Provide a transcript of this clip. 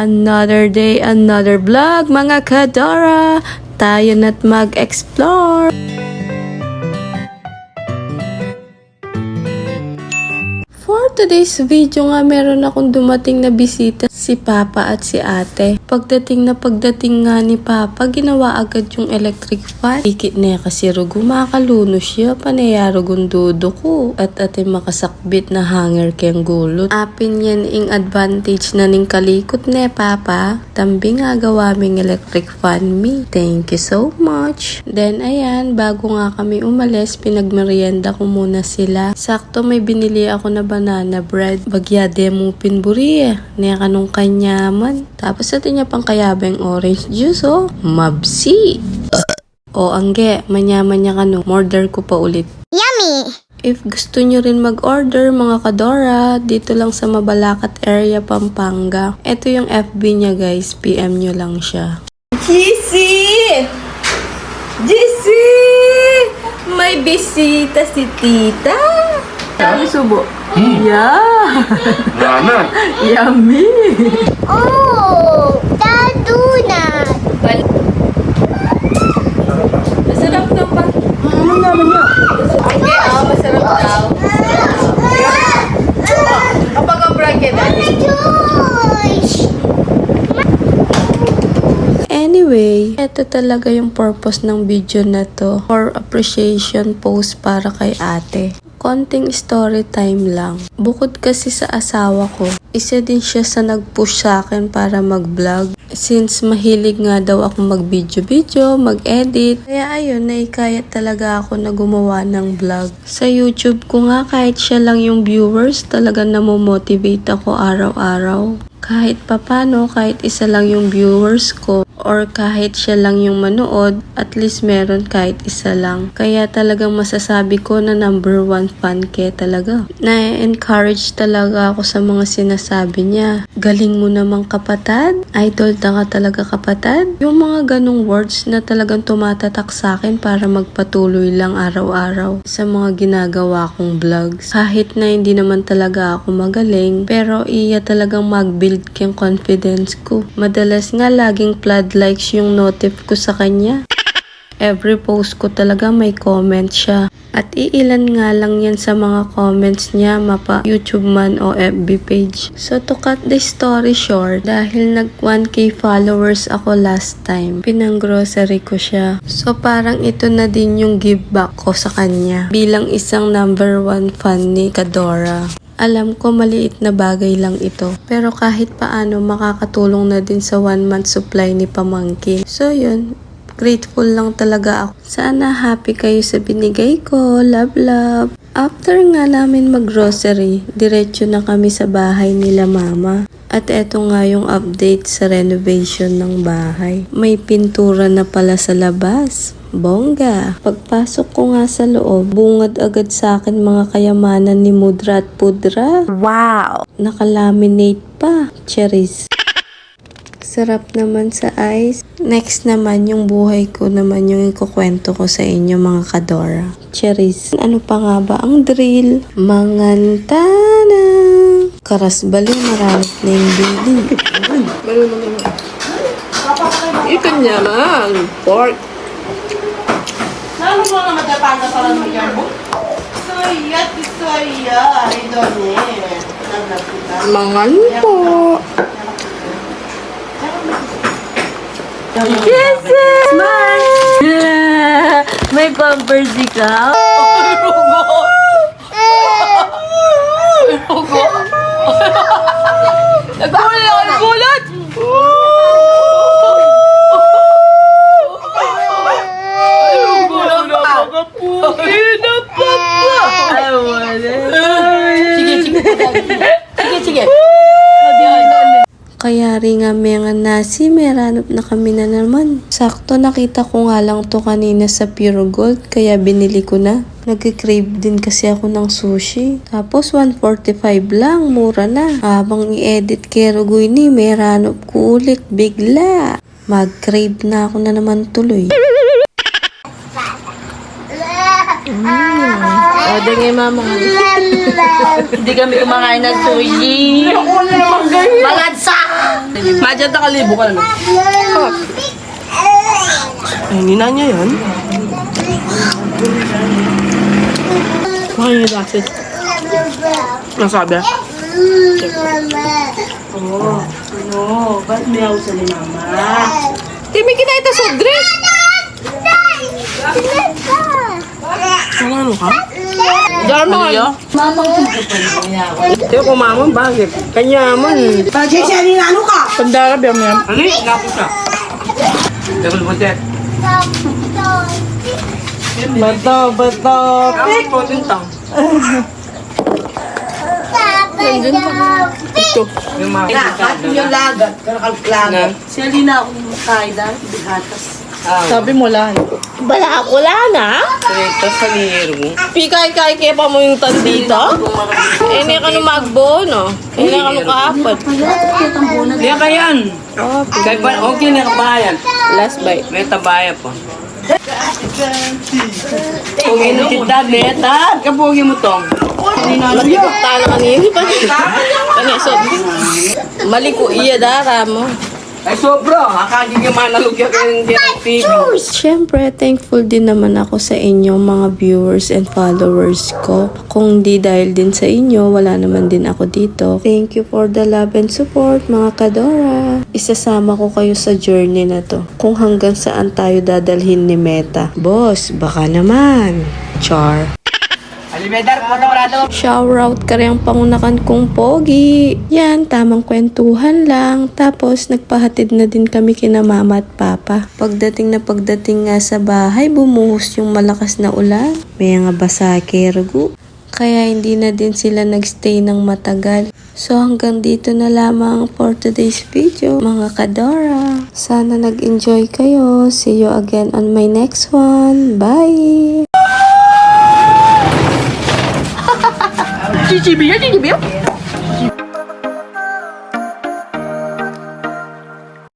Another day, another vlog mga Kadora. Tayo na't mag-explore. For today's video nga, meron akong dumating na bisita, si Papa at si Ate. Pagdating nga ni Papa, ginawa agad yung electric fan. Ikit na kasi rugo, makaluno siya, panayaro gundudo ko. At ate makasakbit na hanger keng gulot. Apin yan ing advantage na ning kalikot ne Papa. Tambi nga gawa ming electric fan me. Thank you so much. Then ayan, bago nga kami umalis, pinagmerienda ko muna sila. Sakto may binili ako na banana bread. Bagya demo pinburi eh. Niya kanong kanyaman. Tapos ito niya pang kayabeng orange juice oh. Mabsi! O angge, manyaman niya kano. Order ko pa ulit. Yummy! If gusto nyo rin mag-order mga Kadora, dito lang sa Mabalacat area, Pampanga. Ito yung FB niya guys, PM nyo lang siya. Jissy! Jissy! May bisita si tita! Sabi subo. Yeah! Mana? Yummy! Oh! Daduna! Masarap daw pa. Ano naman niya? Okay, masarap daw. Kapag ang bracket, Anyway, ito talaga yung purpose ng video na to. For appreciation post para kay ate. Konting story time lang. Bukod kasi sa asawa ko, isa din siya sa nag-push sa akin para mag-vlog. Since mahilig nga daw ako mag-video-video, mag-edit. Kaya ayun, naikayat talaga ako na gumawa ng vlog. Sa YouTube ko nga, kahit siya lang yung viewers, talaga namomotivate ako araw-araw. Kahit papano, kahit isa lang yung viewers ko, or kahit siya lang yung manood, at least meron kahit isa lang. Kaya talagang masasabi ko na number 1 fan ke talaga. Na-encourage talaga ako sa mga sinasabi niya. Galing mo namang kapatad? Idol na ka talaga kapatad? Yung mga ganong words na talagang tumatatak sa akin para magpatuloy lang araw-araw sa mga ginagawa kong vlogs. Kahit na hindi naman talaga ako magaling, pero iya talagang mag-build keng confidence ko. Madalas nga laging flood likes yung notif ko sa kanya. Every post ko talaga may comment siya. At iilan nga lang yan sa mga comments niya, mapa YouTube man o FB page. So to cut the story short, dahil nag 1K followers ako last time, pinang-grocery ko siya. So parang ito na din yung give back ko sa kanya. Bilang isang number 1 fan ni Kadora. Alam ko maliit na bagay lang ito. Pero kahit paano makakatulong na din sa 1 month supply ni pamangkin. So yun, grateful lang talaga ako. Sana happy kayo sa binigay ko. Love, love. After nga namin mag-grocery, diretso na kami sa bahay nila mama. At eto nga yung update sa renovation ng bahay. May pintura na pala sa labas. Bongga! Pagpasok ko nga sa loob, bungad agad sa akin mga kayamanan ni Mudra at Pudra. Wow! Nakalaminate pa. Cherries. Sarap naman sa eyes. Next naman, yung buhay ko naman yung ikukwento ko sa inyo mga Kadora. Cherries. Ano pa nga ba ang drill? Mangantana! Karasbali, marami na yung bili. Ikan niya lang. Pork. Lalo mo nga magkapanga sa lang mo mo? Soya, idone. Mangan po. Kisses! Smile! May pampers ikaw? Nagbulat! Sige. Kaya rin nga mga nasi, meranap na kami na naman. Sakto nakita ko nga lang to kanina sa Pure Gold, kaya binili ko na. Nag-crave din kasi ako ng sushi. Tapos 145 lang, mura na. Habang i-edit kay Rugoy ni, meranap ko ulit, bigla. Mag-crave na ako na naman tuloy. O, dingay mama. Hindi kami kumakain ng sushi. Malansa! Madyan na kalibo ka naman. Ay, nina niya yan. Bakit yung rasis? Nasabi? Ba't may sa ni mama? Timi kita ito sa dress. Ano ka? German. Tiyo ko mama, bakit? Kanya man. Bagay siya ni ano ka? Pandarab yung yan. Ano yun? Napo siya. Double butet. Bato, bato. Kapag po din tang. Ito. Yung mga Atin yung lagat. Lagat. Si Alina akong kain dahil bigatas. Sabi mo lang. Bala ako lang na. Ito sa liro. Pikay-kay kaya pa mo yung tandito. Ini ka no magbo, no? Ini ka no kaapat. Liya ka yan. Kaya pa, okay na kabayan. Last bite. May tabaya pa. Pugi na kita, beta. Kapugi mo tong. Lagi ko tala kanini pa. Kanisod. Mali ko iya dara mo. Ay sobra, akagiging manalugya kayo ng TV. Siyempre, thankful din naman ako sa inyo mga viewers and followers ko. Kung di dahil din sa inyo, wala naman din ako dito. Thank you for the love and support mga Kadora. Isasama ko kayo sa journey na to. Kung hanggang saan tayo dadalhin ni Meta. Boss, baka naman. Char. Alibedar, porado. Shoutout ka rin ang pangunakan kong pogi. Yan, tamang kwentuhan lang. Tapos, nagpahatid na din kami kina mama at papa. Pagdating nga sa bahay, bumuhos yung malakas na ulan. May nga basa kergo. Kaya hindi na din sila nagstay ng matagal. So hanggang dito na lamang for today's video, mga Kadora. Sana nag-enjoy kayo. See you again on my next one. Bye! Chichibiyo, chichibiyo.